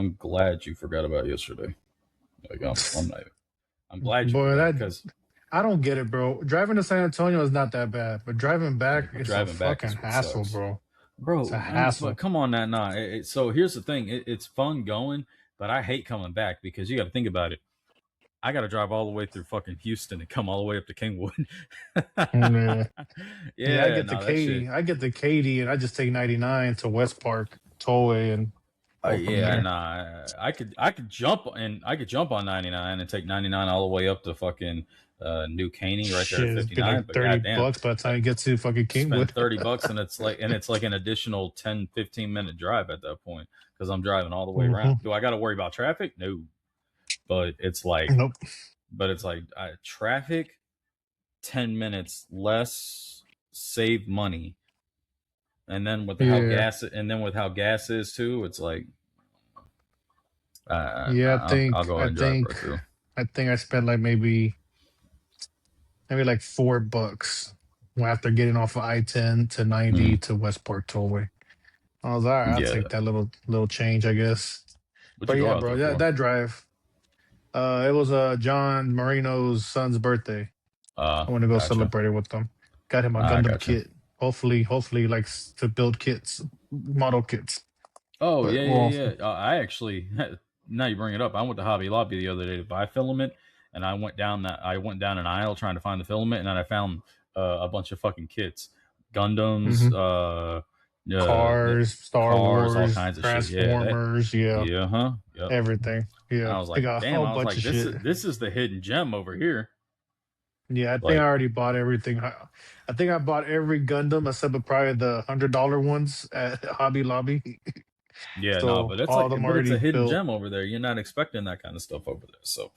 I'm glad you forgot about yesterday. Like I'm glad you Boy, forgot that because I don't get it, bro. Driving to San Antonio is not that bad, but driving back, it's a driving back fucking is what hassle, sucks, bro. It's a bro. But hassle. come on, that nah. So here's the thing. It's fun going, but I hate coming back because you got to think about it. I got to drive all the way through fucking Houston and come all the way up to Kingwood. Yeah, yeah. Yeah, no, that shit. I get the Katy, and I just take 99 to West Park Tollway and go from Yeah, there. nah. I could jump on 99 and take 99 all the way up to fucking New Caney right there at Shit, it'd be like 59. But 30 goddamn, bucks by the uh, time you get to fucking spend Kingwood. $30 and it's like an additional 10-15 minute drive at that point because I'm driving all the way around. Hmm. Do I got to worry about traffic? No, but Nope. it's like traffic, 10 minutes less, save money, and then Yeah, with how gas is too, it's like yeah. I'll go ahead and drive right through. I think I spent like maybe like $4 after getting off of I-10 to 90 Mm, to West Park Tollway. I was all right. I'll yeah. take that little change, I guess. What'd But you go yeah, out bro, there that for? that drive. It was John Marino's son's birthday. I want to go Gotcha. celebrate it with them. Got him a I Gundam gotcha. kit. Hopefully, likes to build kits, model kits. Oh But yeah, well, yeah, yeah. I actually, now you bring it up. I went to Hobby Lobby the other day to buy filament, and I went down an aisle trying to find the filament, and then I found a bunch of fucking kits, Gundams, mhm. the Cars, Star cars, all Wars, kinds of shit. Transformers, yeah, Yeah, huh, yep. everything. And Yeah, I was they like, got a damn. whole I was bunch like, of shit. this is the hidden gem over here. Yeah, I think I Like, already bought everything. I think I bought every Gundam except for probably the $100 ones at Hobby Lobby. yeah, no, So all of them but it's a already hidden built. gem over there. You're not expecting that kind of stuff over there. So,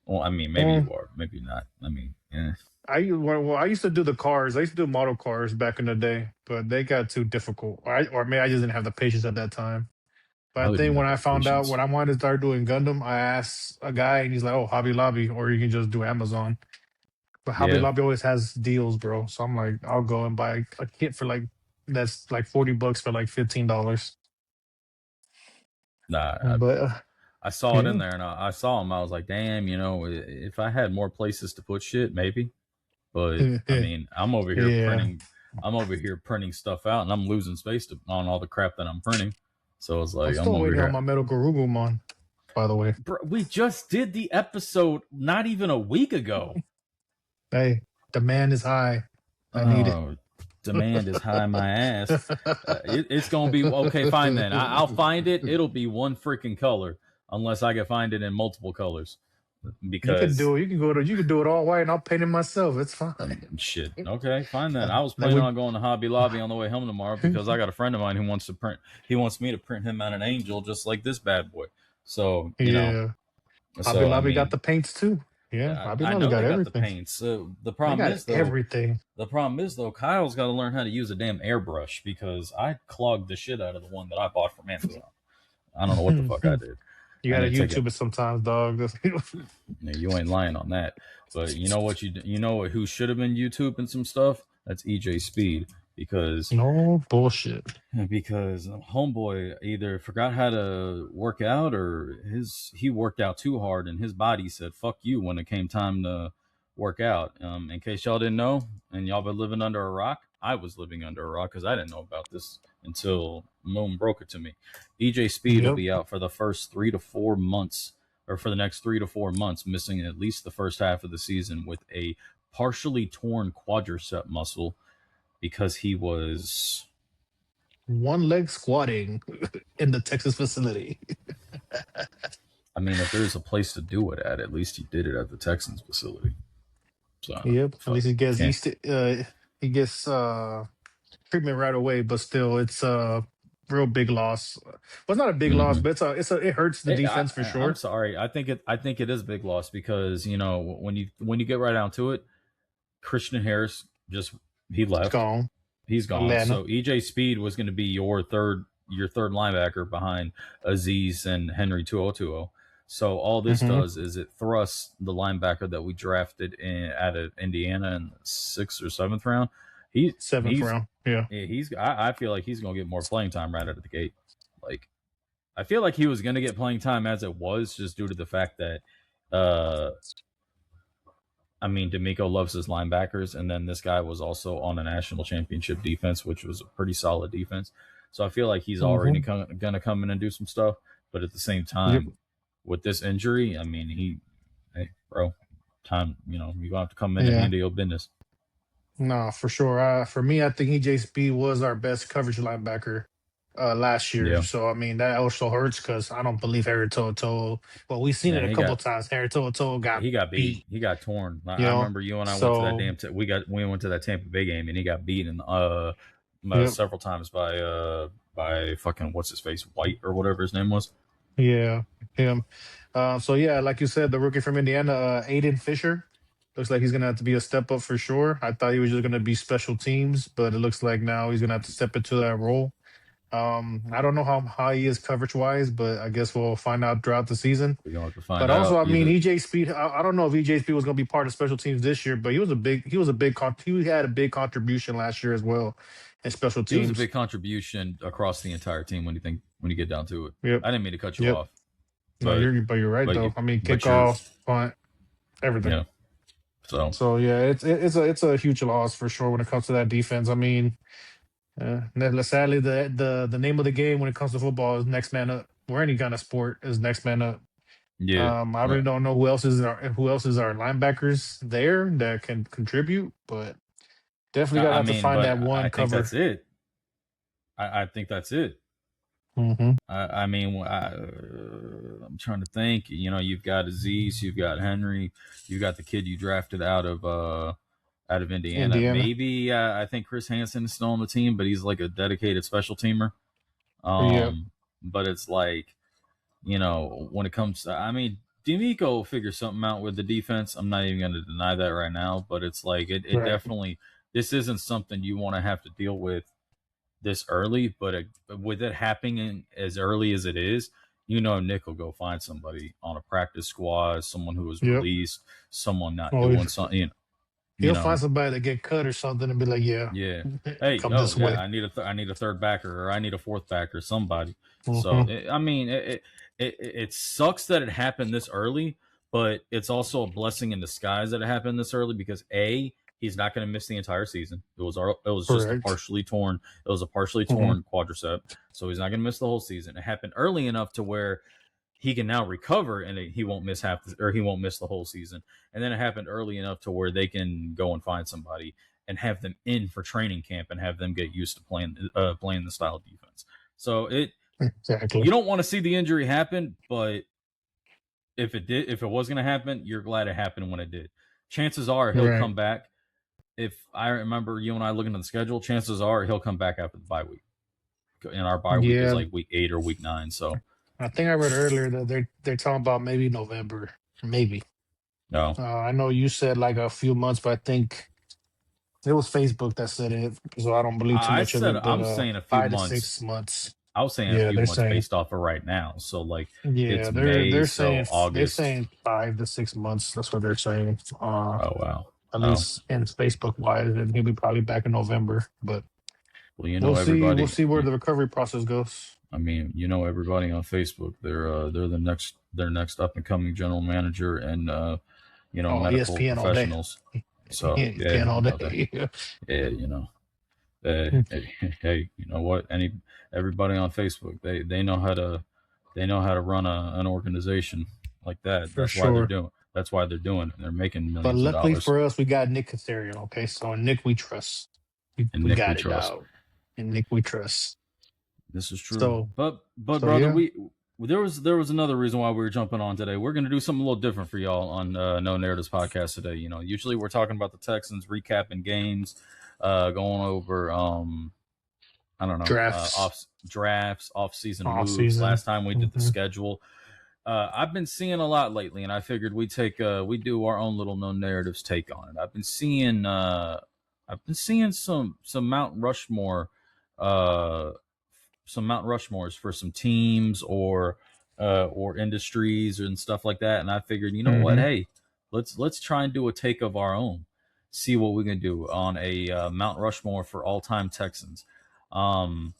well, I mean, maybe Well, you are, maybe not. I mean, yeah. I used to do the cars. I used to do model cars back in the day, but they got too difficult. Or maybe I just didn't have the patience at that time. But I Probably think didn't when have I the found out patience. when I wanted to start doing Gundam, I asked a guy, and he's like, "Oh, Hobby Lobby, or you can just do Amazon." But Hobby Yeah, Lobby always has deals, bro. So I'm like, I'll go and buy a kit for like that's like $40 for like $15. nah. But I saw it in yeah, there, and I saw him. I was like, damn, if I had more places to put shit, maybe. But I mean, yeah. I'm over here printing stuff out, and I'm losing space on all the crap that I'm printing. So it's I'm like I'm still over waiting on here. my medical Rugumon, by the way. Bro, we just did the episode not even a week ago. Hey, demand is high. I need it. Oh, demand is high my ass. It's gonna be okay. Fine then. I'll find it. It'll be one freaking color, unless I can find it in multiple colors. You can Because do it. You can do it all white, and I'll paint it myself. It's fine. shit. Okay, fine then. I was Like planning we, on going to Hobby Lobby on the way home tomorrow because I got a friend of mine who wants to print. He wants me to print him out an angel just like this bad boy. So yeah. Hobby I Lobby got mean, the paints too. Yeah, Hobby I Lobby know got they got the everything. paints. So They got everything. the problem is though, Kyle's got to learn how to use a damn airbrush because I clogged the shit out of the one that I bought from Amazon. I don't know what the fuck I did. You I gotta need to take it. YouTube it sometimes, dog. You ain't lying on that. But you know what you know who should have been YouTubing some stuff? That's EJ Speed because No bullshit. homeboy either forgot how to work out or he worked out too hard and his body said fuck you when it came time to work out. In case y'all didn't know and y'all been living under a rock, I was living under a rock because I didn't know about this until Moon broke it to me. EJ Speed will Yep. be out for the first 3 to 4 months, or for the next 3 to 4 months, missing at least the first half of the season with a partially torn quadricep muscle because he was. One leg squatting in the Texas facility. I mean, if there's a place to do it at least he did it at the Texans facility. So, Yep. At fuck, least can't. he gets treatment right away, but still it's a real big loss. Well, it's not a big loss, Mm-hmm. but it hurts the defense for I'm sure. sorry. I think it is a big loss because when you get right down to it, Christian Harris just he It's left. gone. He's gone. Atlanta. So EJ Speed was going to be your third linebacker behind Aziz and Henry 2020. So all this Hmm. does is it thrusts the linebacker that we drafted out of Indiana in the 6th or 7th round. He Seventh he's round. Yeah. I feel like he's going to get more playing time right out of the gate. Like I feel like he was going to get playing time as it was, just due to the fact that, uh, I mean, D'Amico loves his linebackers, and then this guy was also on a national championship defense, which was a pretty solid defense. So I feel like he's already Mm-hmm. going to come in and do some stuff. But at the same Yep. time, with this injury, I mean, hey, bro, time, you're going to have to come in and Yeah. handle your business. No, for sure. For me, I think EJ Speed was our best coverage linebacker last year. Yeah. So I mean that also hurts because I don't believe Harry Toto. Well, we've seen it Yeah, a couple of times. Harry Toto got he got beat. beat. He got torn. You I know. remember you and I went to that So damn. We went to that Tampa Bay game, and he got beaten yep. several times by fucking what's his face, White or whatever his name was. Yeah, him. So yeah, like you said, the rookie from Indiana, Aiden Fisher, looks like he's gonna have to be a step up for sure. I thought he was just gonna be special teams, but it looks like now he's gonna have to step into that role. I don't know how high he is coverage wise, but I guess we'll find out throughout the season. We're gonna have to find But also, out I mean, either. EJ Speed. I don't know if EJ Speed was gonna be part of special teams this year, but he had a big contribution last year as well in special He was a teams. big contribution across the entire team when you get down to it. Yep, I didn't mean to cut you yep. off, No, but you're right but though. I mean, but you're kickoff, punt, everything. yeah. So So yeah, it's a huge loss for sure when it comes to that defense. I mean, sadly, the name of the game when it comes to football is next man up. Or any kind of sport is next man up. yeah, I really don't know who else is our linebackers there that can contribute, but definitely gotta I have to mean, find but that one I think that's cover. it. I think that's it. Hmm. I mean, I'm trying to think. You've got Aziz, you've got Henry, you've got the kid you drafted out of Indiana. Indiana. Maybe I think Chris Hansen is still on the team, but he's like a dedicated special teamer. Yep. But it's like, when it comes to, I mean, D'Amico will figure something out with the defense. I'm not even going to deny that right now, but it's like it Right. definitely, this isn't something you want to have to deal with this early, but with it happening as early as it is, Nick will go find somebody on a practice squad, someone who was Yep. released, someone not Well, doing something, you he'll find know, somebody to get cut or something and be like, "Yeah, yeah. Hey, come oh this yeah, way." I need a third backer, or I need a fourth backer, somebody. So Hmm. I mean, it sucks that it happened this early, but it's also a blessing in disguise that it happened this early because he's not going to miss the entire season. It was just a Correct. partially torn. It was a partially Hmm. torn quadricep, so he's not going to miss the whole season. It happened early enough to where he can now recover and he won't miss he won't miss the whole season. And then it happened early enough to where they can go and find somebody and have them in for training camp and have them get used to playing the style of defense. So Exactly. you don't want to see the injury happen, but if it was going to happen, you're glad it happened when it did. Chances are he'll Right. come back. If I remember you and I looking at the schedule, chances are he'll come back after the bye week. And our bye week is Yeah. like week 8 or week 9. So I think I read earlier that they're talking about maybe November, maybe. no, I know you said like a few months, but I think it was Facebook that said it, so I don't believe too much of it. I But was saying a few 5 to 6 months. months. I was saying a Yeah, few they're months saying. based off of right now. So like Yeah, it's May, so they're August. saying 5 to 6 months. That's what they're saying. Oh wow. At Oh least in Facebook wise, and he'll be probably back in November. But well, we'll see. We'll everybody. see where the recovery process goes. I mean, everybody on Facebook. They're their next up and coming general manager and Oh, medical ESPN all day. professionals. So yeah, ESPN all that. day. Yeah, hey, you know what? Everybody on Facebook, they know how to run an organization like that. For sure. That's why they're doing it. They're making But millions of luckily dollars. for us, we got Nick Casario. Okay, so Nick we trust. And We Nick we got it trust. out, and Nick we trust. This is true. So But so brother, yeah. we there was another reason why we were jumping on today. We're going to do something a little different for y'all on No Narratives podcast today. Usually we're talking about the Texans, recapping games, going over I don't know, Drafts off drafts, off season off moves. season. Last time we did the Hmm. schedule. I've been seeing a lot lately, and I figured we do our own little No Narratives take on it. I've been seeing some Mount Rushmore, uh, some Mount Rushmores for some teams or industries and stuff like that. And I figured, you know what, Hmm. hey, let's try and do a take of our own, see what we can do on a Mount Rushmore for all time Texans. Um,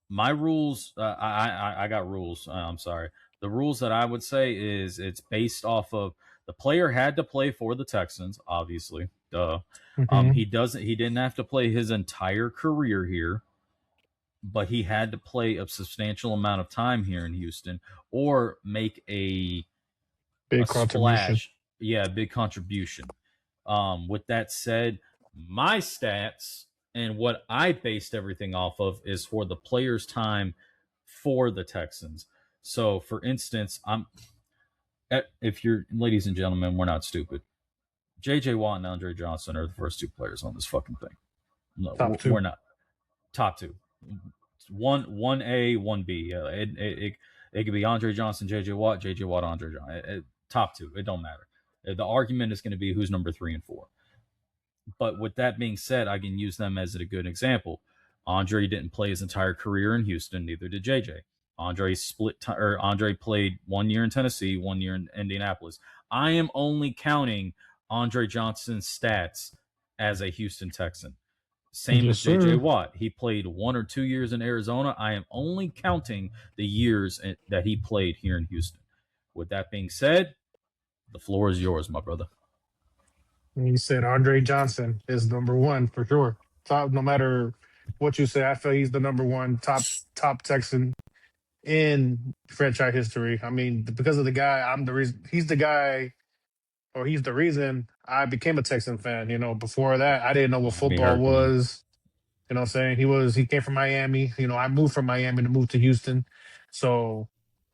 my rules, I got rules. I'm sorry. The rules that I would say is it's based off of the player had to play for the Texans, obviously. Duh. Hmm. He didn't have to play his entire career here, but he had to play a substantial amount of time here in Houston or make a Big contribution. splash. Yeah, a big contribution. With that said, my stats and what I based everything off of is for the player's time for the Texans. So, for instance, if you're, ladies and gentlemen, we're not stupid. J.J. Watt and Andre Johnson are the first two players on this fucking thing. No, Top we're two. not top two. One A, one B. It could be Andre Johnson, J.J. Watt, Andre Johnson. Top two. It don't matter. The argument is going to be who's number 3 and 4. But with that being said, I can use them as a good example. Andre didn't play his entire career in Houston, neither did JJ. Andre played 1 year in Tennessee, 1 year in Indianapolis. I am only counting Andre Johnson's stats as a Houston Texan. Same Yes, with JJ sir. Watt. He played 1 or 2 years in Arizona. I am only counting the years that he played here in Houston. With that being said, the floor is yours, my brother. And you said Andre Johnson is number one for sure. Top, no matter what you say, I feel he's the number one top Texan in franchise history. I mean, because of the guy, I'm the reason. He's the guy, or he's the reason I became a Texan fan. Before that, I didn't know what Me football hurt, man. was. What I'm saying? He came from Miami. I moved from Miami to move to Houston. So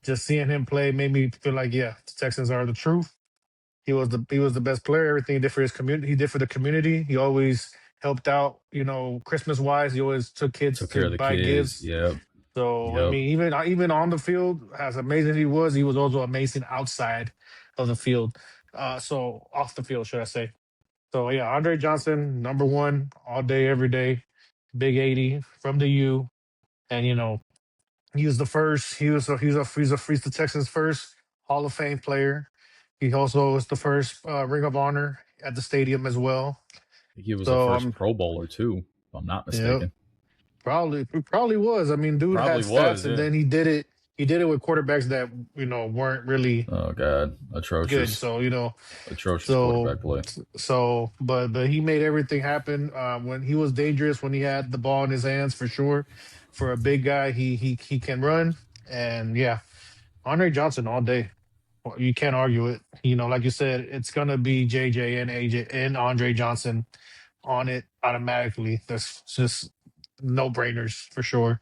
just seeing him play made me feel like, yeah, the Texans are the truth. He was the best player. Everything he did for his community. He did for the community. He always helped out. Christmas wise, he always took kids Took care to of the buy kids. gifts. Yep. So I Yep. mean, even on the field, as amazing as he was also amazing outside of the field. So off the field, should I say? So yeah, Andre Johnson, number one, all day, every day, big 80 from the U, and he was the first. He's the Texans' first Hall of Fame player. He also was the first Ring of Honor at the stadium as well. He was the So first Pro Bowler too, if I'm not yeah, mistaken. probably was. I mean, dude had Probably stats, was. and Yeah. then he did it. He did it with quarterbacks that weren't really Oh God, good. atrocious, So atrocious so quarterback play. but he made everything happen when he was dangerous, when he had the ball in his hands for sure. For a big guy, he can run, and yeah, Andre Johnson all day. Well, you can't argue it. Like you said, it's gonna be JJ and AJ and Andre Johnson on it automatically. That's just no brainers for sure.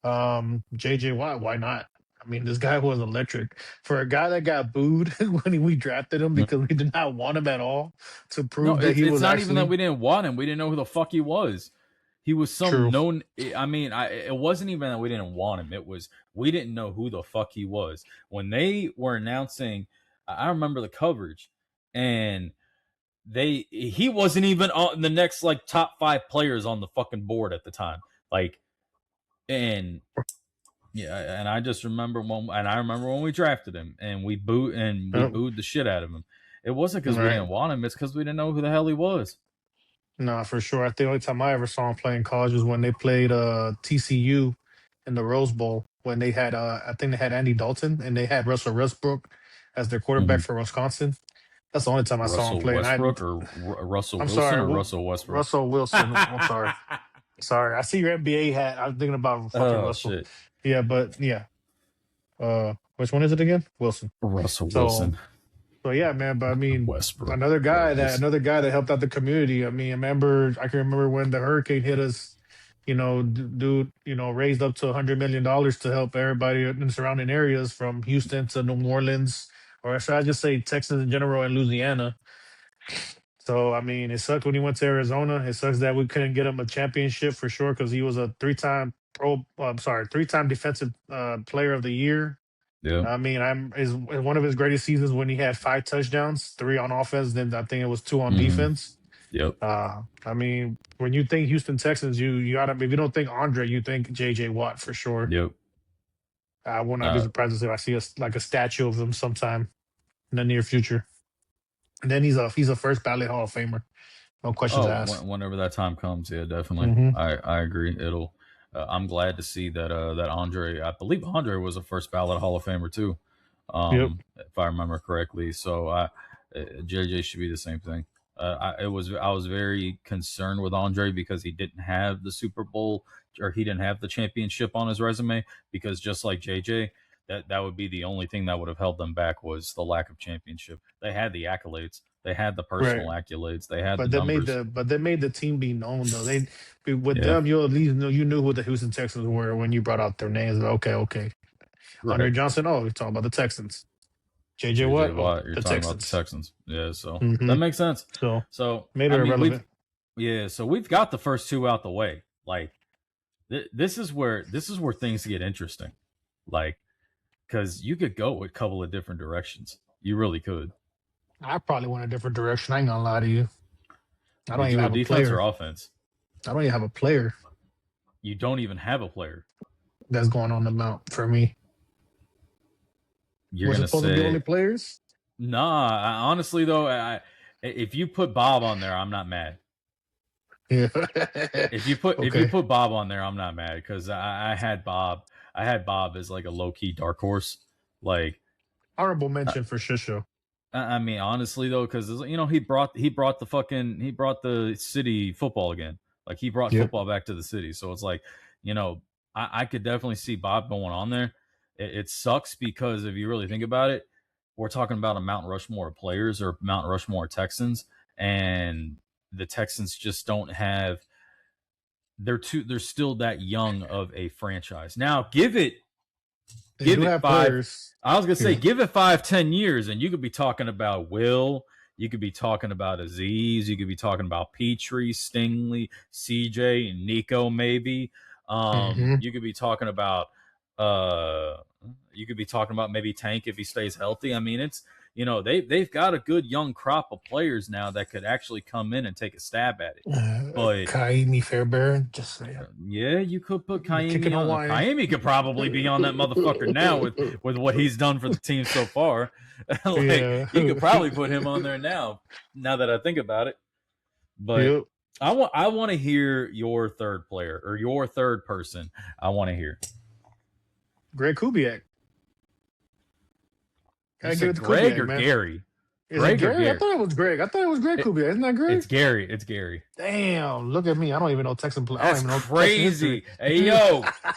JJ Watt, why not? I mean, this guy was electric. For a guy that got booed when we drafted him because we did not want him at all, to No, prove that he it's was not even that actually we didn't want him. We didn't know who the fuck he was. He was some true. known. I mean, it wasn't even that we didn't want him. It was we didn't know who the fuck he was when they were announcing. I remember the coverage, and he wasn't even on the next like top 5 players on the fucking board at the time. Like, and yeah, and I just remember and I remember when we drafted him and we Oh, booed the shit out of him. It wasn't because we right. didn't want him. It's because we didn't know who the hell he was. No, for sure. I think the only time I ever saw him play in college was when they played TCU in the Rose Bowl when they had I think they had Andy Dalton and they had Russell Westbrook as their quarterback Mm-hmm. for Wisconsin. That's the only time I saw him Russell play. And Westbrook or Russell I'm Wilson sorry, or Russell Westbrook. Russell Wilson. I'm sorry. Sorry. I see your NBA hat. I'm thinking about fucking Oh Russell. shit, Yeah, but yeah. Which one is it again? Wilson. Russell So Wilson, so yeah, man. But I mean, Westbrook. another There guy it is. that helped out the community. I mean, I can remember when the hurricane hit us. Dude, raised up to $100 million to help everybody in the surrounding areas from Houston to New Orleans, or should I just say Texas in general and Louisiana. So I mean, it sucked when he went to Arizona. It sucks that we couldn't get him a championship for sure because he was a three-time I'm sorry, three-time defensive player of the year. Yep. I mean, I'm is one of his greatest seasons when he had 5 touchdowns, three on offense, then I think it was two on Mm-hmm. defense. Yep. I mean, when you think Houston Texans, you gotta if you don't think Andre, you think JJ Watt for sure. Yep. I will not be Uh, surprised if I see like a statue of him sometime in the near future. And then he's a first ballot Hall of Famer, no questions oh, asked. whenever that time comes, yeah, definitely. Hmm. I agree. I'm glad to see that that Andre. I believe Andre was a first ballot Hall of Famer too, Yep. if I remember correctly. So JJ should be the same thing. I was very concerned with Andre because he didn't have the Super Bowl or he didn't have the championship on his resume, because just like JJ, that would be the only thing that would have held them back was the lack of championship. They had the accolades, they had the personal Right. accolades, they had the But they made numbers. the team be known though. They with Yeah, them, you at least know you knew who the Houston Texans were when you brought out their names. Okay, okay. Andre right. Johnson. Oh, you're talking about the Texans. JJ JJ Watt. Oh, Watt, you're the talking about the Texans. Texans. Yeah, so Hmm. that makes sense. So So made it I mean, irrelevant. we've got the first two out the way. Like this is where things get interesting. Like, because you could go a couple of different directions. You really could. I probably went a different direction. I ain't gonna lie to you. I don't Did you even go have a defense or player. offense? I don't even have a player You don't even have a player. that's going on the mount for me. You're Was it gonna supposed to be only say players? nah. Honestly though, if you put Bob on there, I'm not mad. Yeah. If you Okay. put Bob on there, I'm not mad because I had Bob. I had Bob as like a low key dark horse. Like Honorable uh, mention for Shisho. I mean, honestly though, because he brought the city football again. Like he brought Yep. football back to the city. So it's like, I could definitely see Bob going on there. It sucks because if you really think about it, we're talking about a Mount Rushmore of players or Mount Rushmore Texans, and the Texans just don't have. They're still that young of a franchise. Now, They give do it have five. players. I was gonna say, Yeah. give it 5, 10 years, and you could be talking about Will. You could be talking about Aziz. You could be talking about Petrie, Stingley, CJ, and Nico. Maybe. Hmm. You could be talking about. Uh, you could be talking about maybe Tank if he stays healthy. I mean, it's they've got a good young crop of players now that could actually come in and take a stab at it. But Kaimi Fairbairn. Just saying. yeah, you could put The kicking Kaimi on. Hawaiian. Kaimi could probably be on that motherfucker now with what he's done for the team so far. Like Yeah. you could probably put him on there now. Now that I think about it, but Yep. I want to hear your third player or your third person. I want to hear. Greg Kubiak. You Gotta give it said to Greg Kubiak, or man. Gary? Is it Greg or Gary? I Gary? thought it was Greg. I thought it was Greg It, Kubiak. Isn't that Greg? it's Gary. It's Gary. Damn, look at me. I don't even know Texan play. I don't That's even know Texan history. crazy. Hey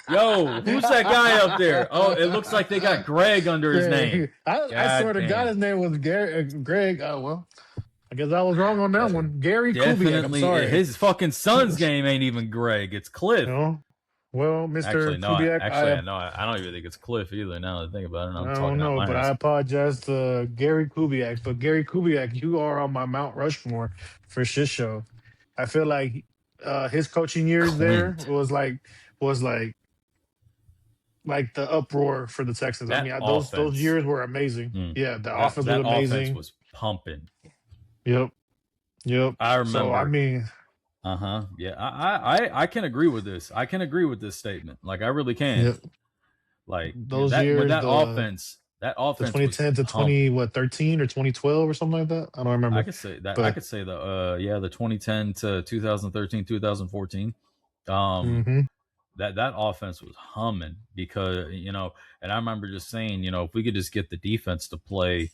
yo, who's that guy up there? Oh, it looks like they got Greg under his name. I God swear to God, damn. his name was Gary, Greg. Oh, well, I guess I was wrong on that one. Gary Kubiak. I'm Definitely, sorry. his fucking son's game ain't even Greg. It's Cliff. No. Well, Actually, Mr. no. Kubiak, I don't even think it's Cliff either. Now that I think about it, I'm I don't talking out know, my but I ass. apologize to Gary Kubiak. But Gary Kubiak, you are on my Mount Rushmore for shit show. I feel like his coaching years there Clint, was like the uproar for the Texans. I that mean, those offense, years were amazing. Yeah, the offense was that offense amazing. was pumping. Yep, yep. I So I remember. mean, Uh huh. Yeah, I can agree with this. I can agree with this statement. Like I really can. yep. Like Those that when years, that the offense was 2010 to pumping. 13 or 2012 or something like that. I don't I remember, could say that. I but could say the 2010 to 2013 2014. Um, hmm that offense was humming because and I remember just saying, if we could just get the defense to play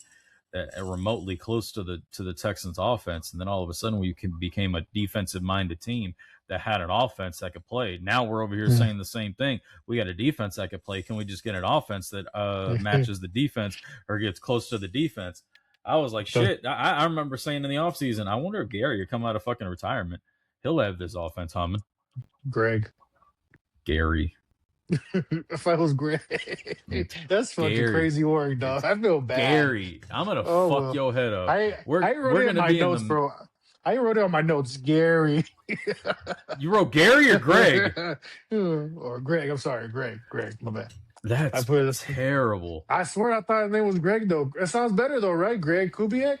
remotely close to the Texans offense, and then all of a sudden became a defensive minded team that had an offense that could play. Now we're over here saying the same thing. We got a defense that could play. Can we just get an offense that matches the defense or gets close to the defense? I was like, so shit. I remember saying in the offseason, I wonder if Gary would come out of fucking retirement. He'll have this offense humming. Greg. Gary. If I was Greg, It's that's fucking Gary. crazy work, It's dog. I feel bad. Gary. I'm gonna Oh fuck well, your head up. I wrote We're it in gonna my be in notes, the. bro. I wrote it on my notes. Gary You wrote Gary or Greg? or Greg. I'm sorry, Greg. Greg, my bad. I That's put it. terrible. I swear I thought his name was Greg though. It sounds better though, right? Greg Kubiak.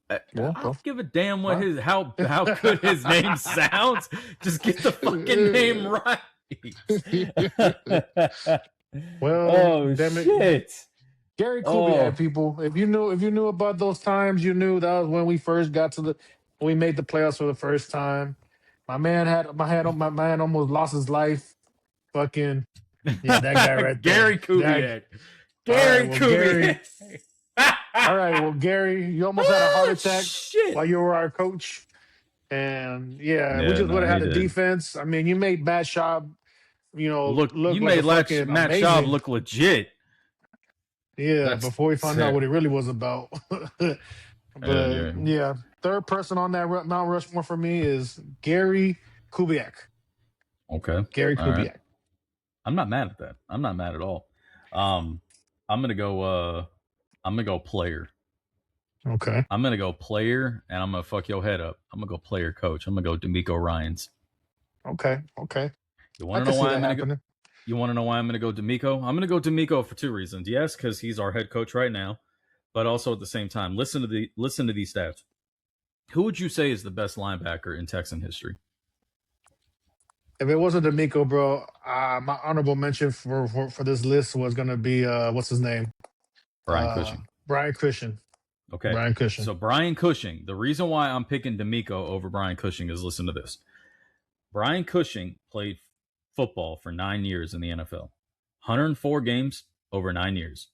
Well, I well, don't give a damn what huh? his how good his name sounds. Just get the fucking name right. Well, Oh damn it. shit. Gary Kubiak, Oh people. If you knew about those times, you knew that was when we first got to when we made the playoffs for the first time. My man almost lost his life Fucking yeah, that guy right there. Gary That Kubiak. all right. Gary Well, Gary. Kubiak. All right. Well, Gary, you almost had a heart Ah, attack shit. while you were our coach. And yeah, we Yeah, just would no, have he had a did. defense. I mean, you made Matt Schaub, Look, look you like a made fucking Matt Schaub amazing. look legit. Yeah, That's before we found out it. what it really was about. But Yeah. yeah, third person on that Mount Rushmore for me is Gary Kubiak. Okay. Gary All right. Kubiak. I'm not mad at that. I'm not mad at all. Um, I'm gonna go. I'm gonna go player. Okay. I'm gonna go player, and I'm gonna fuck your head up. I'm gonna go player coach. I'm gonna go D'Amico Ryans. Okay. Okay. You I want to can know see why that I'm gonna go? happening. You want to know why I'm gonna go D'Amico? I'm gonna go D'Amico for two reasons. Yes, because he's our head coach right now, but also at the same time, listen to these stats. Who would you say is the best linebacker in Texan history? If it wasn't D'Amico, bro, my honorable mention for this list was gonna be what's his name? Brian Cushing. Brian Christian. Okay. Brian Christian. So Brian Cushing, the reason why I'm picking D'Amico over Brian Cushing is listen to this. Brian Cushing played football for 9 years in the NFL. 104 games over 9 years.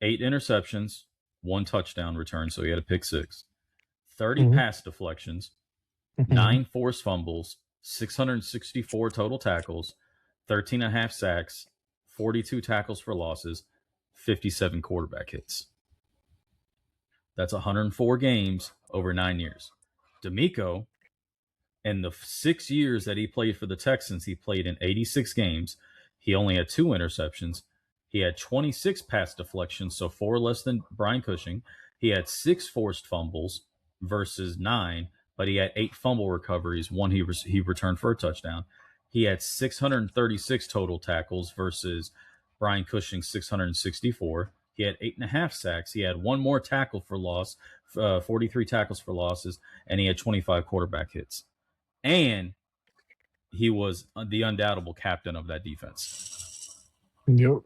8 interceptions, 1 touchdown return, so he had a pick 6. 30 Mhm. pass deflections, Mhm. 9 forced fumbles, 664 total tackles, 13 and a half sacks, 42 tackles for losses, 57 quarterback hits. That's 104 games over 9 years. D'Amico, in the 6 years that he played for the Texans, he played in 86 games. He only had 2 interceptions. He had 26 pass deflections, so 4 less than Brian Cushing. He had 6 forced fumbles versus 9, but he had 8 fumble recoveries. 1 he returned for a touchdown. He had 636 total tackles versus Brian Cushing 664. He had 8.5 sacks. He had 1 more tackle for loss, 43 tackles for losses, and he had 25 quarterback hits. And he was the undoubtable captain of that defense. Yep.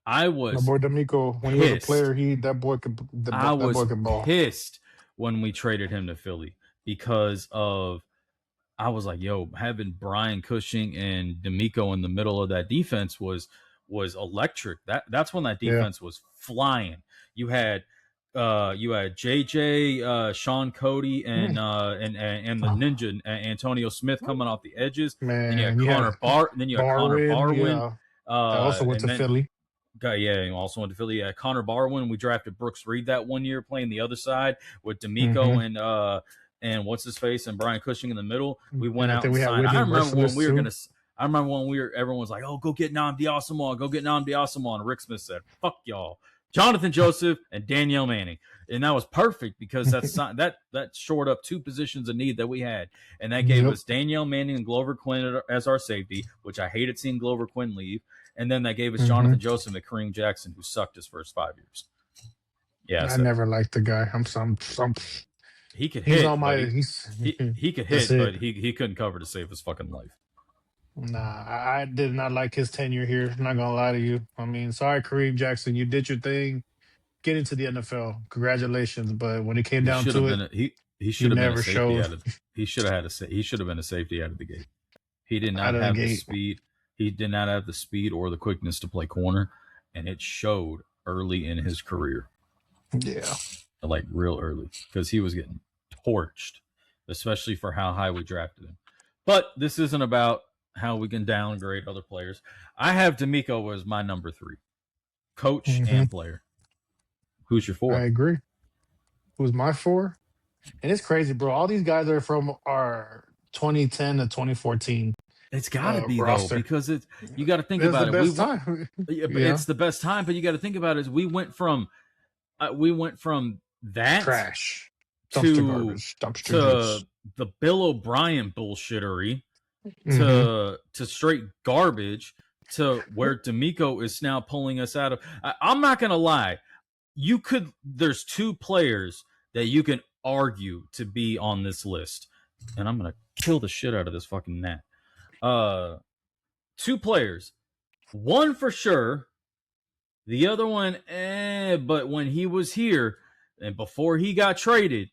I My was boy D'Amico, when he was a pissed. player, that boy could I that was boy could ball. pissed when we traded him to Philly because of I was like, yo, having Brian Cushing and D'Amico in the middle of that defense was electric. That's when that Yeah. defense was flying. You had JJ, Sean Cody, Mm. and the Oh, ninja Antonio Smith coming off the edges. Then you had man, you had Connor Barwin, Barwin, yeah, that also went and to then Philly. yeah, he also went to Philly. Yeah, Connor Barwin. We drafted Brooks Reed that one year, playing the other side with D'Amico Hmm. and what's his face and Brian Cushing in the middle. We And went I out think and we had signed. Whitney Merciless too. I remember when everyone was like, "Oh, go get Namdi Asamoah, go get Namdi Asamoah." And Rick Smith said, "Fuck y'all, Jonathan Joseph and Danielle Manning," and that was perfect because that shored up 2 positions of need that we had, and that gave Yep. us Danielle Manning and Glover Quinn as our safety, which I hated seeing Glover Quinn leave. And then that gave us Hmm. Jonathan Joseph and Kareem Jackson, who sucked his first 5 years. Yeah, I so never liked the guy. I'm some. he could He's on hit, but my. he He's he could that's hit, it. but he couldn't cover to save his fucking life. Nah, I did not like his tenure here. Not gonna lie to you. I mean, sorry, Kareem Jackson, you did your thing. Get into the NFL. Congratulations. But when it came He down should have to been it, he you should have been a never safety showed out of he should have had he should have been a safety out of the gate. He did out not of the have the gate. speed. He did not have the speed or the quickness to play corner, and it showed early in his career, Yeah. like real early, because he was getting torched, especially for how high we drafted him. But this isn't about how we can downgrade other players. I have D'Amico as my number 3, coach Hmm. and player. Who's your I 4? agree. Who's my four? And it's crazy, bro. All these guys are from our 2010 to 2014 It's got to be though, roster. because you got to think It was the about it. We best went, time. Yeah. it's the best time, but you got to think about it. Is we went from that Trash. Dumpster to garbage. Dumpster to juice. the Bill O'Brien bullshittery Hmm. to straight garbage to where D'Amico is now pulling us out of. I'm not gonna lie, there's 2 players that you can argue to be on this list, and I'm gonna kill the shit out of this fucking gnat. 2 players, one for sure, the other one, but when he was here and before he got traded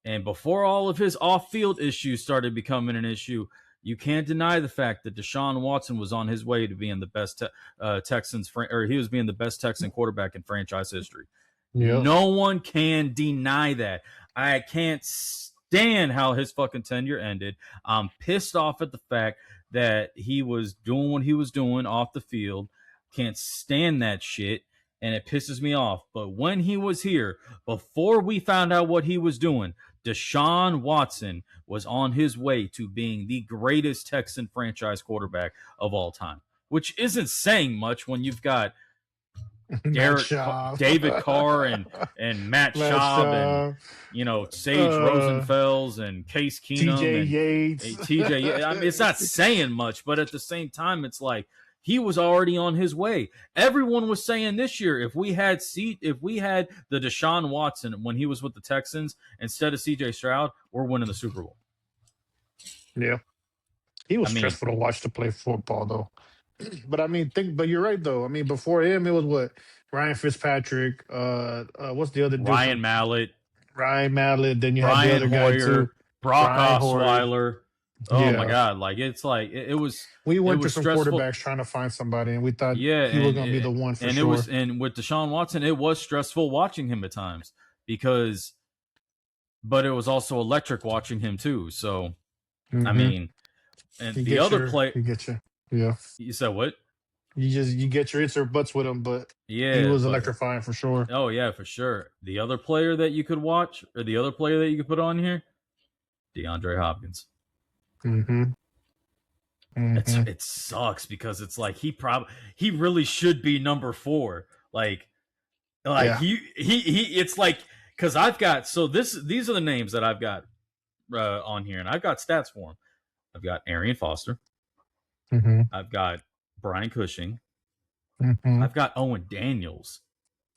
and before all of his off-field issues started becoming an issue, You can't deny the fact that Deshaun Watson was on his way to being the best Texans, or he was being the best Texan quarterback in franchise history. Yep. No one can deny that. I can't stand how his fucking tenure ended. I'm pissed off at the fact that he was doing what he was doing off the field. Can't stand that shit, and it pisses me off. But when he was here, before we found out what he was doing, Deshaun Watson was on his way to being the greatest Texan franchise quarterback of all time, which isn't saying much when you've got Matt Schaub. David Carr and Matt Schaub and Sage Rosenfels and Case Keenum TJ and Yates. TJ. I mean, it's not saying much, but at the same time, it's like he was already on his way. Everyone was saying this year, if we had the Deshaun Watson when he was with the Texans instead of CJ Stroud, we're winning the Super Bowl. Yeah. He was stressful to watch to play football, though. But I mean, but you're right, though. I mean, before him, it was what? Ryan Fitzpatrick. What's the other dude? Ryan Mallett. Then you Brian had the other Hoyer, guy too, Brock Osweiler. Oh my God! Like it was. We went to some quarterbacks trying to find somebody, and we thought he was going to be the one for sure. And with Deshaun Watson, it was stressful watching him at times but it was also electric watching him too. So, I mean, and the other play, he gets you. Yeah. You said what? You get your insert butts with him, but yeah, he was electrifying for sure. Oh yeah, for sure. The other player that you could watch, or the other player that you could put on here, DeAndre Hopkins. It sucks because it's like he really should be number 4. He it's like, because I've got, these are the names that I've got on here, and I've got stats for him. I've got Arian Foster. I've got Brian Cushing. I've got Owen Daniels.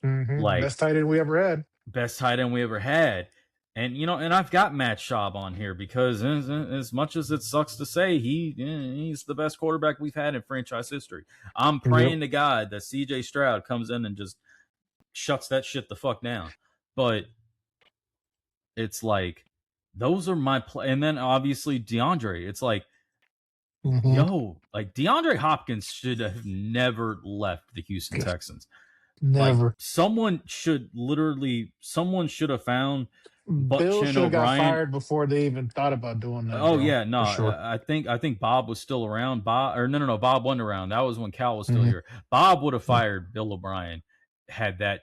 Best tight end we ever had. And and I've got Matt Schaub on here because as much as it sucks to say, he's the best quarterback we've had in franchise history. I'm praying to God that CJ Stroud comes in and just shuts that shit the fuck down. But it's like, those are my and then obviously DeAndre. It's like, DeAndre Hopkins should have never left the Houston Texans. Never. Like, someone should have found Bill should have got fired before they even thought about doing that. Oh yeah, no, sure. I think Bob was still around. Bob wasn't around. That was when Cal was still here. Bob would have fired Bill O'Brien had that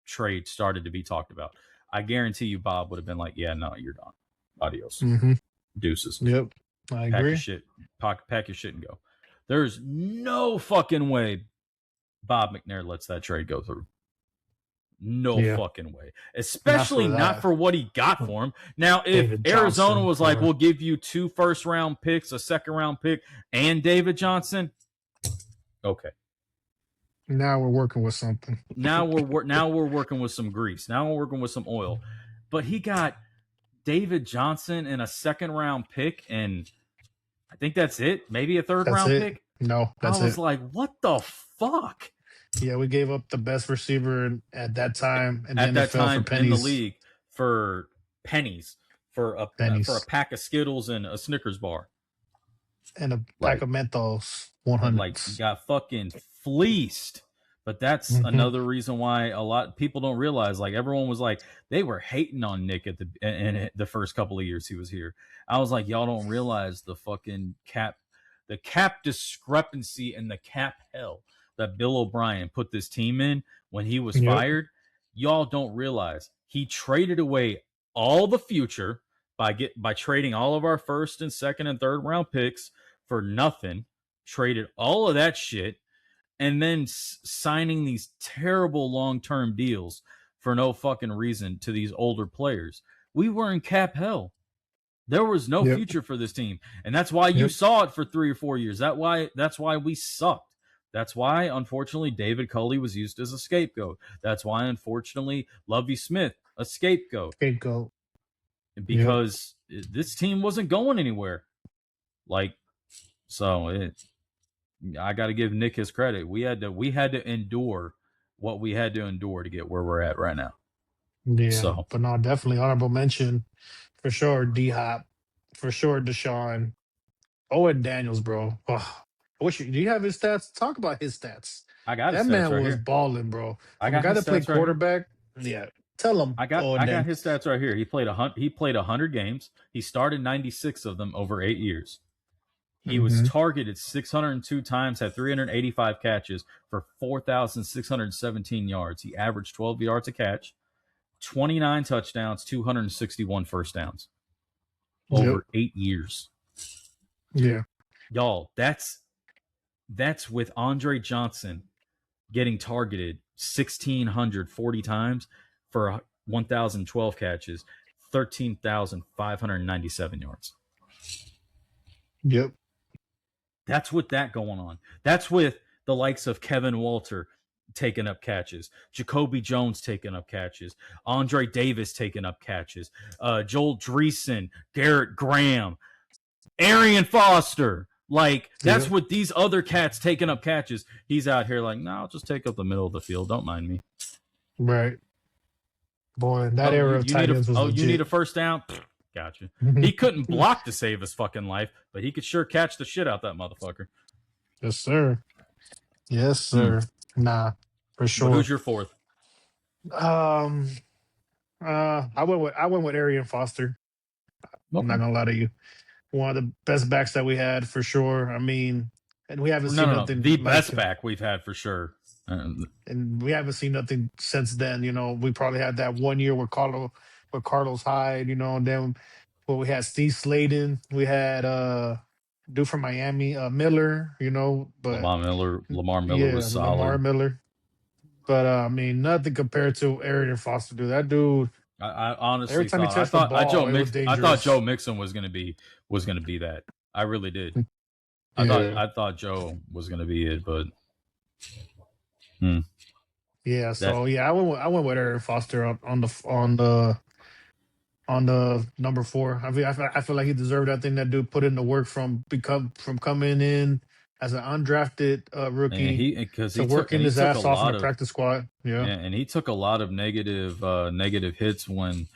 trade started to be talked about. I guarantee you, Bob would have been like, "Yeah, no, you're done. Adios, deuces." Yep, I agree. Pack your shit and go. There's no fucking way Bob McNair lets that trade go through. No fucking way. Especially not for what he got for him. Now, if David Arizona Johnson, was like, we'll give you 2 first-round picks, a second-round pick, and David Johnson, okay. Now we're working with something. now we're working with some grease. Now we're working with some oil. But he got David Johnson and a second-round pick, and I think that's it. Maybe a third-round pick. No, that's it. I was like, what the fuck? Yeah, we gave up the best receiver at that time, and at that time in the league for pennies, for a pack of Skittles and a Snickers bar, and a pack of Mentos 100. Like, got fucking fleeced. But that's another reason why a lot of people don't realize. Like, everyone was like, they were hating on Nick in the first couple of years he was here. I was like, y'all don't realize the fucking cap discrepancy and the cap hell that Bill O'Brien put this team in when he was fired. Y'all don't realize he traded away all the future by trading all of our first and second and third round picks for nothing, traded all of that shit, and then signing these terrible long-term deals for no fucking reason to these older players. We were in cap hell. There was no future for this team, and that's why you saw it for 3 or 4 years. That's why we sucked. That's why, unfortunately, David Culley was used as a scapegoat. That's why, unfortunately, Lovie Smith, a scapegoat. Because this team wasn't going anywhere. I got to give Nick his credit. We had to endure what we had to endure to get where we're at right now. Yeah, but no, definitely honorable mention for sure. D-Hop, for sure. Deshaun, Owen Daniels, bro. Oh, I wish you, do you have his stats? Talk about his stats. I got his That stats man right was here. balling, bro. I From a got guy his that played stats right here. quarterback, yeah. Tell him, Owen I got Dan. his stats right here. He played 100 games. He started 96 of them over 8 years. He was Mm-hmm. targeted 602 times, had 385 catches for 4,617 yards. He averaged 12 yards a catch, 29 touchdowns, 261 first downs Yep. over 8 years. Yeah. Y'all, that's with Andre Johnson getting targeted 1,640 times for 1,012 catches, 13,597 yards. Yep. That's with that going on. That's with the likes of Kevin Walter taking up catches, Jacoby Jones taking up catches, Andre Davis taking up catches, Joel Dreesen, Garrett Graham, Arian Foster. Like, that's Yep. with these other cats taking up catches. He's out here like, no, I'll just take up the middle of the field. Don't mind me. Right. Boy, that era of tight ends was You need legit. a first down? Gotcha. He couldn't block to save his fucking life, but he could sure catch the shit out that motherfucker. Yes, sir. Yes, Hmm. sir. Nah, for But who's sure. your fourth? Um, I went with Arian Foster. I'm Okay. not gonna lie to you. One of the best backs that we had for sure. I mean, and we haven't No, seen no, no. nothing The like best him. back we've had for sure. And we haven't seen nothing since then. You know, we probably had that 1 year with Carlos Hyde. You know, and then we had Steve Sladen. We had dude from Miami, Miller. You know, but Lamar Miller was yeah, Lamar solid. Miller. But I mean, nothing compared to Arian Foster. Dude, that dude. I Every honestly time he thought touched the ball, it was I thought Joe dangerous. Mixon was gonna be that. I really did. Yeah, I thought Joe was gonna be it, but hmm, yeah. that So yeah, I went with Arian Foster on the number four. I feel like he deserved that thing. That dude put in the work from coming in as an undrafted and rookie he because to working he his took a ass off in the lot of practice squad. Yeah. yeah, and he took a lot of negative hits when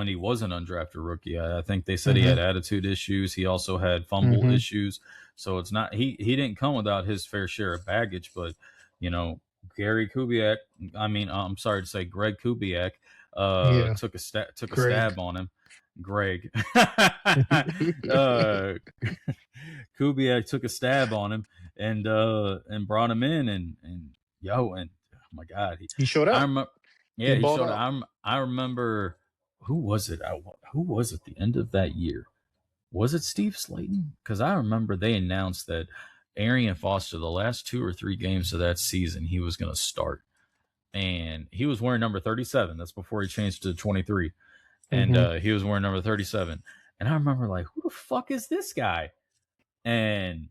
he was an undrafted rookie. I think they said he Mm-hmm. had attitude issues. He also had fumble Mm-hmm. issues. So it's not he didn't come without his fair share of baggage. But you know, Gary Kubiak. I mean, I'm sorry to say, Greg Kubiak Yeah. took a Greg. stab on him. Greg Kubiak took a stab on him and brought him in and oh my god He showed I out. remember He yeah he balled showed out. I remember who was it who was it the end of that year was it Steve Slayton because I remember they announced that Arian Foster the last 2 or 3 games of that season he was going to start and he was wearing number 37 that's before he changed to 23 and Mm-hmm. he was wearing number 37 and I remember like who the fuck is this guy and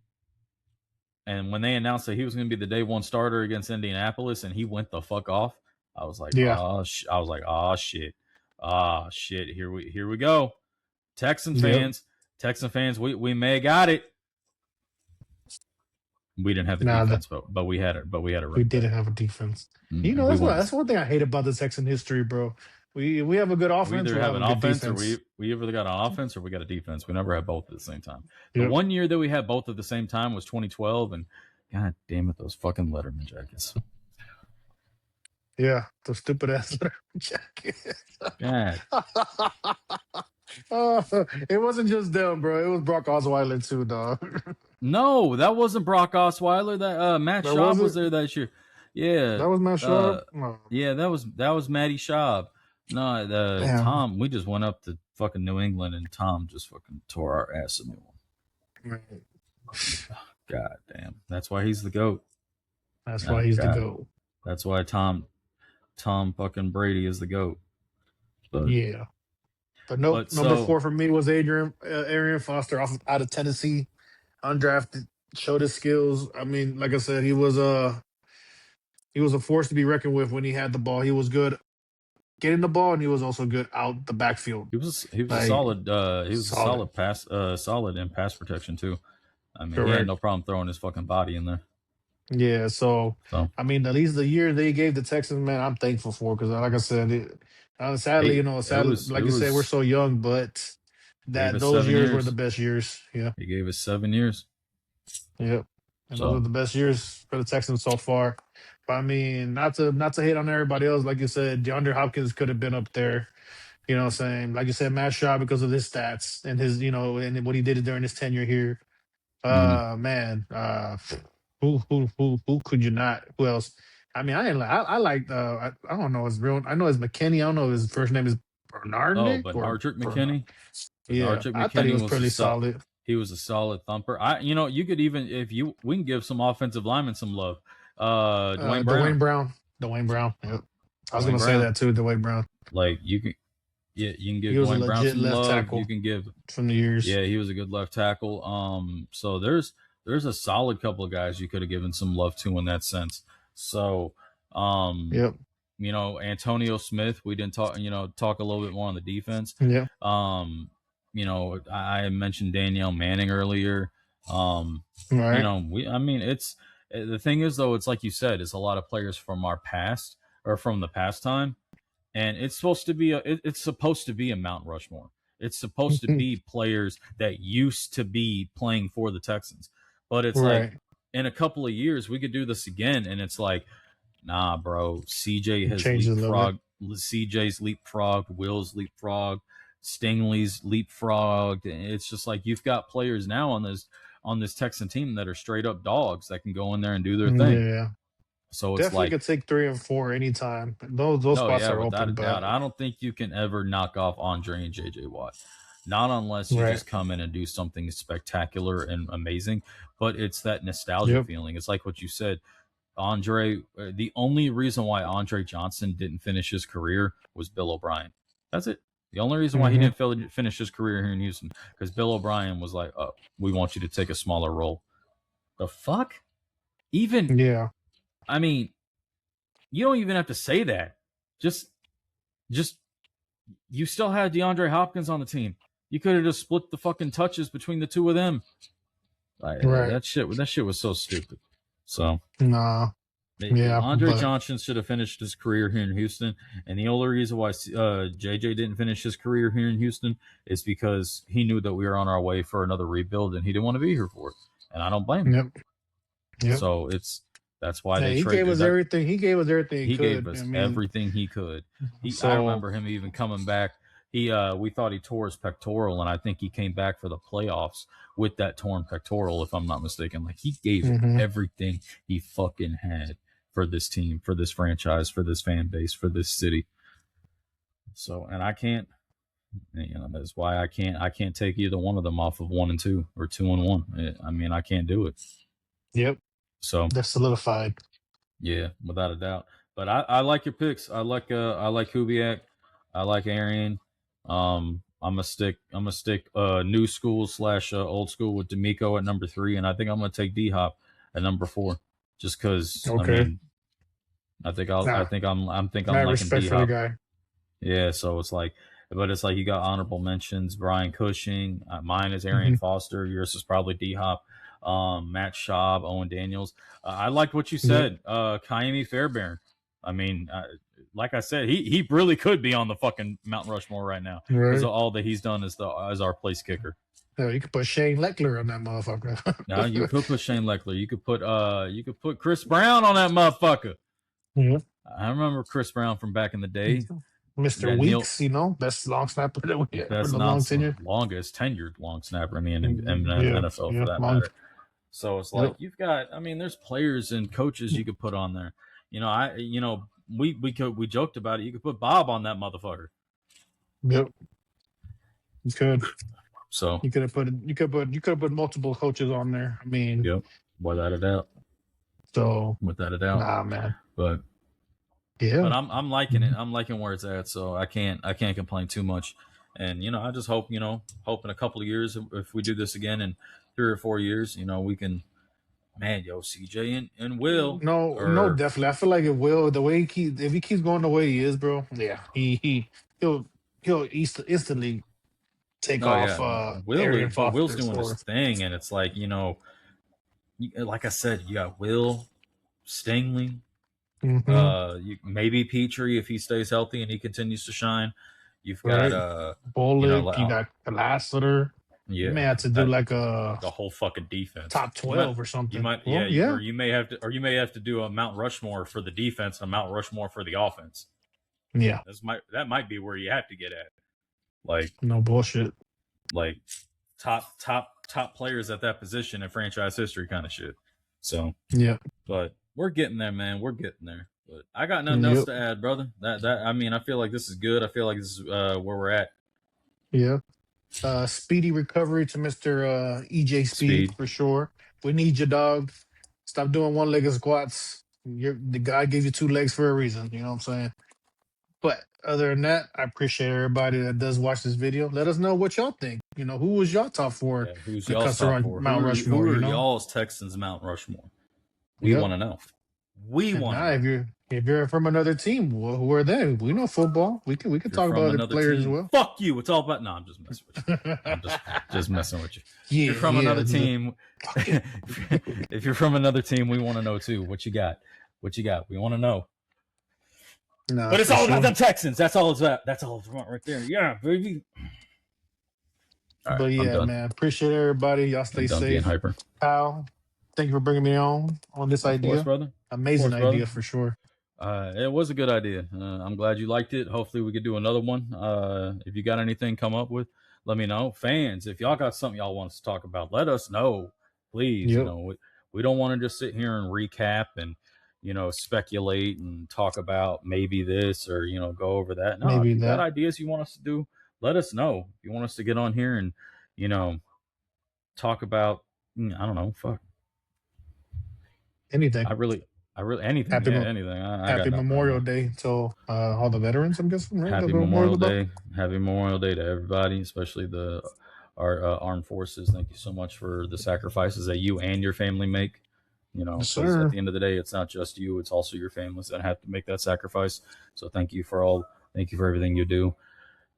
when they announced that he was going to be the day one starter against Indianapolis and he went the fuck off, I was like, Yeah. oh, I was like, oh shit, ah shit, here we go, Texan Yep. fans, we may have got it. We didn't have the Nah, defense, but we had a we running back. didn't have a defense. You know, And we that's what went. that's one thing I hate about the Texan history, bro. We have a good We offense, either we'll have have a an good offense or defense. we either got an offense or we got a defense. We never had both at the same time. The Yep. one year that we had both at the same time was 2012, and god damn it, those fucking Letterman jackets. Yeah. The stupid ass jacket. God. It wasn't just them, bro. It was Brock Osweiler too, dog. No, that wasn't Brock Osweiler. That Matt That Schaub was was it. there that year. Yeah, That was Matt uh, Sharp. No. yeah, that was Matty Schaub. No, the Damn. Tom. We just went up to fucking New England, and Tom just fucking tore our ass a new one. Right. God damn, that's why he's the goat. That's why Oh he's the God, GOAT. that's why Tom fucking Brady is the goat. But Yeah. But nope. Number so four for me was Arian Foster out of Tennessee, undrafted, showed his skills. I mean, like I said, he was a force to be reckoned with when he had the ball. He was good getting the ball, and he was also good out the backfield. he was a Like solid solid, solid in pass protection too. I mean, he had correct. no problem throwing his fucking body in there. Yeah. So So I mean, at least the year they gave the Texans, man, I'm thankful for because, like I said, sadly, it, you know, it sadly, like you said, we're was so young, but Gave that us those 7 years were the years. best years. Yeah. He gave us 7 years. Yep. And those are So, the best years for the Texans so far. But I mean, not to hate on everybody else. Like you said, DeAndre Hopkins could have been up there. You know what I'm saying? Like you said, Matt Shaw because of his stats and his, and what he did during his tenure here. mhm. Man, who could you not? Who else? I mean, I ain't like I like I don't know his real. I know his McKinney. I don't know if his first name is Bernard Oh, Nick but or Ardrick Bernard. McKinney. Yeah, Ardrick I thought he McKinney was was pretty solid. he was a solid thumper. You could even if you we can give some offensive linemen some love. Dwayne Dwayne Brown. Brown. Dwayne Brown. Yep. I was Dwayne gonna say Brown. that too. Dwayne Brown. Like you can yeah, you can give He was a Dwayne Brown legit some left love. You tackle can give from the years. yeah, he was a good left tackle. So there's a solid couple of guys you could have given some love to in that sense. So um Yep. Antonio Smith, we didn't talk a little bit more on the defense. Yep. I mentioned Danielle Manning earlier. Um, All right. it's the thing is though, it's like you said, it's a lot of players from our past or from the past time, and it's supposed to be it's supposed to be a Mount Rushmore. It's supposed to be players that used to be playing for the Texans, but it's like Right. in a couple of years we could do this again, and it's like, nah, bro. Changes a little bit. CJ's leapfrogged. Will's leapfrogged. Stingley's leapfrogged. It's just like you've got players now on this Texan team that are straight up dogs that can go in there and do their thing. Yeah. So it's Definitely like, could take 3 and 4 anytime. Those no, spots yeah, are without a open, doubt. but I don't think you can ever knock off Andre and JJ Watt. Not unless you right. just come in and do something spectacular and amazing. But it's that nostalgia Yep. feeling. It's like what you said. The only reason why Andre Johnson didn't finish his career was Bill O'Brien. That's it. The only reason why he Hmm. didn't finish his career here in Houston because Bill O'Brien was like, "Oh, we want you to take a smaller role." The fuck? Even Yeah. I mean, you don't even have to say that. Just, just you still had DeAndre Hopkins on the team. You could have just split the fucking touches between the two of them. Right. That shit was so stupid. So Nah. Yeah. Andre But Johnson should have finished his career here in Houston, and the only reason why JJ didn't finish his career here in Houston is because he knew that we were on our way for another rebuild, and he didn't want to be here for it. And I don't blame him. yep. Yep. So that's why Yeah, they he gave traded us that. everything. He gave us everything he He gave could. I us mean, everything he could. I so remember him even coming back. We thought he tore his pectoral, and I think he came back for the playoffs with that torn pectoral, if I'm not mistaken. Like he gave mhm. everything he fucking had for this team, for this franchise, for this fan base, for this city. So, and I can't, that's why I can't take either one of them off of 1 and 2 or 2 and 1. I mean, I can't do it. Yep. So, That's solidified. yeah, without a doubt. But I like your picks. I like Kubiak. I like Arian. I'm gonna stick new school / old school with D'Amico at number 3, and I think I'm gonna take D Hop at number 4, just because I Okay. mean I think I'll I Nah. think I'm Mad liking respect D for the Hop. guy. Yeah, so it's like, but it's like you got honorable mentions: Brian Cushing. Mine is Arian Hmm. Foster. Yours is probably D Hop. Matt Schaub, Owen Daniels. I liked what you Yep. said. Kaimi Fairbairn. I mean, like I said, he really could be on the fucking Mount Rushmore right now because of Right. all that he's done as our place kicker. Yeah, you could put Shane Leckler on that motherfucker. Now you could put Shane Leckler. You could put Chris Brown on that motherfucker. Yeah. I remember Chris Brown from back in the day. Mr. That Neil Weeks, best long snapper that we had for best the long not tenure. longest tenured long snapper in the Yeah. NFL for Yeah. that Long. matter. So it's like Yep. you've got. I mean, there's players and coaches you could put on there. We joked about it. You could put Bob on that motherfucker. Yep. You could. So You could have put. You could have put multiple coaches on there. I mean, yep, without a doubt, so without a doubt. nah, man. But Yeah. I'm liking it. I'm liking where it's at. So I can't complain too much. And I just hope hope in a couple of years if we do this again in 3 or 4 years, we can. Man, CJ and Will No, or definitely. I feel like it will. The way if he keeps going the way he is, bro. Yeah, he'll instantly take oh off yeah, Arian but Will's Foster's doing his or. thing, and it's like like I said, you got Will, Stingley, Hmm. maybe Petrie if he stays healthy and he continues to shine. You've got Right. you know, Bullock, like you got Lassiter. You may yeah, have to do that like a the whole fucking defense. top 12 or something. Yeah, Well, yeah. or you may have to do a Mount Rushmore for the defense and a Mount Rushmore for the offense. Yeah. That might be where you have to get at. Like No bullshit. like top players at that position in franchise history kind of shit. So, Yeah. but we're getting there, man. We're getting there. But I got nothing else Yep. to add, brother. That I mean, I feel like this is good. I feel like this is where we're at. Yeah. Speedy recovery to Mr. EJ Speed Speed. for sure. We need you, dog. Stop doing one-legged squats. The guy gave you two legs for a reason. You know what I'm saying? But other than that, I appreciate everybody that does watch this video. Let us know what y'all think. You know, who was y'all top four Yeah, who's when it y'all's comes to top four? Mount Who Rushmore? are You know? y'all's Texans Mount Rushmore? We Yep. want to know. We And want to now, know. if you're from another team, well, who are they? We know football. We can If you're talk about from other another players as team, well. fuck you. It's all about. No, I'm just messing with you. I'm just messing with you. Yeah, If you're from yeah. another team, if you're from another team, we want to know too. What you got? What you got? We want to know. Nah, But it's for all sure. about the Texans. That's all it's about. That's all it's about right there. Yeah, baby. All right, But I'm yeah, done. man, appreciate everybody. Y'all I'm stay done being safe. hyper. Kyle, thank you for bringing me on this Of course, idea. brother. Amazing idea for sure. It was a good idea. I'm glad you liked it. Hopefully, we could do another one. If you got anything come up with, let me know. Fans, if y'all got something y'all want us to talk about, let us know, please. Yep. We don't want to just sit here and recap and speculate and talk about maybe this or go over that. No, if Maybe you got that. ideas you want us to do, let us know. If you want us to get on here and talk about, I don't know, fuck. Anything. I really anything. Happy Yeah, Mo- anything. I got Happy nothing right Memorial now. Day to all the veterans, I'm guessing, right? That's Happy what Memorial's Memorial about. Day. Happy Memorial Day to everybody, especially our armed forces. Thank you so much for the sacrifices that you and your family make. Yes, Because at sir. the end of the day, it's not just you; it's also your families that have to make that sacrifice. So thank you thank you for everything you do.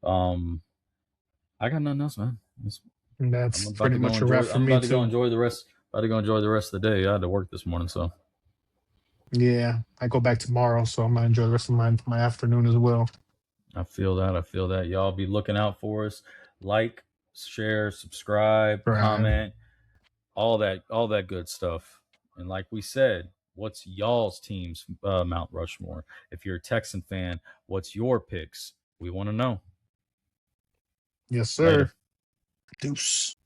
I got nothing else, man. And I'm that's about pretty to go much a wrap enjoy. for I'm me about to go too. enjoy the rest. About to go enjoy the rest of the day. I had to work this morning, so Yeah, I go back tomorrow, so I'm gonna enjoy the rest of my afternoon as well. I feel that. I feel that. Y'all be looking out for us. Like, share, subscribe, Right. comment, all that good stuff. And like we said, what's y'all's team's Mount Rushmore? If you're a Texan fan, what's your picks? We want to know. Yes, Later. sir. Deuce.